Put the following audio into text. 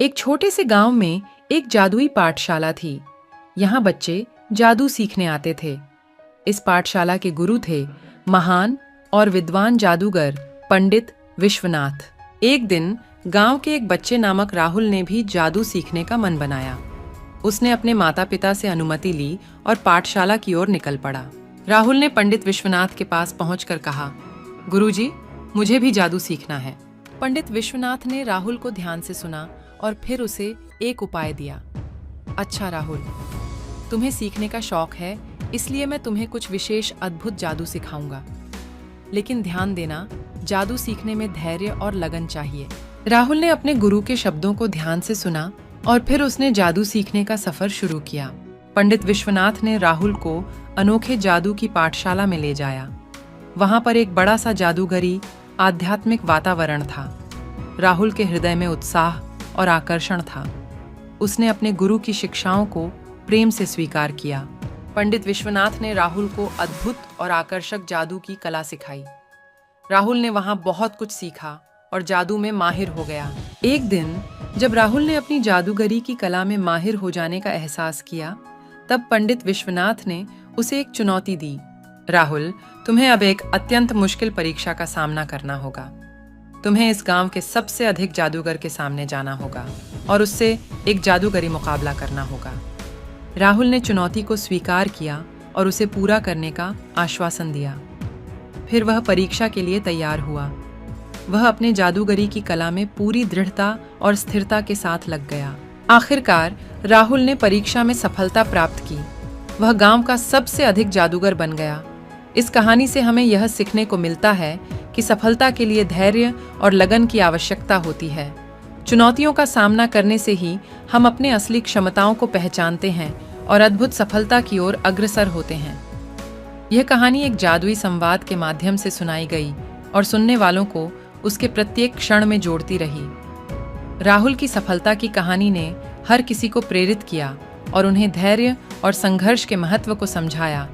एक छोटे से गांव में एक जादुई पाठशाला थी। यहाँ बच्चे जादू सीखने आते थे। इस पाठशाला के गुरु थे महान और विद्वान जादूगर पंडित विश्वनाथ। एक दिन गांव के एक बच्चे नामक राहुल ने भी जादू सीखने का मन बनाया। उसने अपने माता पिता से अनुमति ली और पाठशाला की ओर निकल पड़ा। राहुल ने पंडित विश्वनाथ के पास पहुंचकर कहा, गुरुजी, मुझे भी जादू सीखना है। पंडित विश्वनाथ ने राहुल को ध्यान से सुना और फिर उसे एक उपाय दिया। अच्छा राहुल, तुम्हें सीखने का शौक है, इसलिए मैं तुम्हें कुछ विशेष अद्भुत जादू सिखाऊंगा। लेकिन ध्यान देना, जादू सीखने में धैर्य और लगन चाहिए। राहुल ने अपने गुरु के शब्दों को ध्यान से सुना और फिर उसने जादू सीखने का सफर शुरू किया। पंडित विश्वनाथ ने राहुल को अनोखे जादू की पाठशाला में ले जाया। वहां पर एक बड़ा सा जादूगरी आध्यात्मिक वातावरण था। राहुल के हृदय में उत्साह और आकर्षण था। उसने अपने गुरु की शिक्षाओं को प्रेम से स्वीकार किया। पंडित विश्वनाथ ने राहुल को अद्भुत और आकर्षक जादू की कला सिखाई। राहुल ने वहां बहुत कुछ सीखा और जादू में माहिर हो गया। एक दिन जब राहुल ने अपनी जादूगरी की कला में माहिर हो जाने का एहसास किया, तब पंडित विश्वनाथ ने उसे एक चुनौती दी। राहुल, तुम्हें अब एक अत्यंत मुश्किल परीक्षा का सामना करना होगा। तुम्हें इस गांव के सबसे अधिक जादूगर के सामने जाना होगा और उससे एक जादूगरी मुकाबला करना होगा। राहुल ने चुनौती को स्वीकार किया और उसे पूरा करने का आश्वासन दिया। फिर वह परीक्षा के लिए तैयार हुआ। वह अपने जादूगरी की कला में पूरी दृढ़ता और स्थिरता के साथ लग गया। आखिरकार राहुल ने परीक्षा में सफलता प्राप्त की। वह गांव का सबसे अधिक जादूगर बन गया। इस कहानी से हमें यह सीखने को मिलता है कि सफलता के लिए धैर्य और लगन की आवश्यकता होती है। चुनौतियों का सामना करने से ही हम अपने असली क्षमताओं को पहचानते हैं और अद्भुत सफलता की ओर अग्रसर होते हैं। यह कहानी एक जादुई संवाद के माध्यम से सुनाई गई और सुनने वालों को उसके प्रत्येक क्षण में जोड़ती रही। राहुल की सफलता की कहानी ने हर किसी को प्रेरित किया और उन्हें धैर्य और संघर्ष के महत्व को समझाया।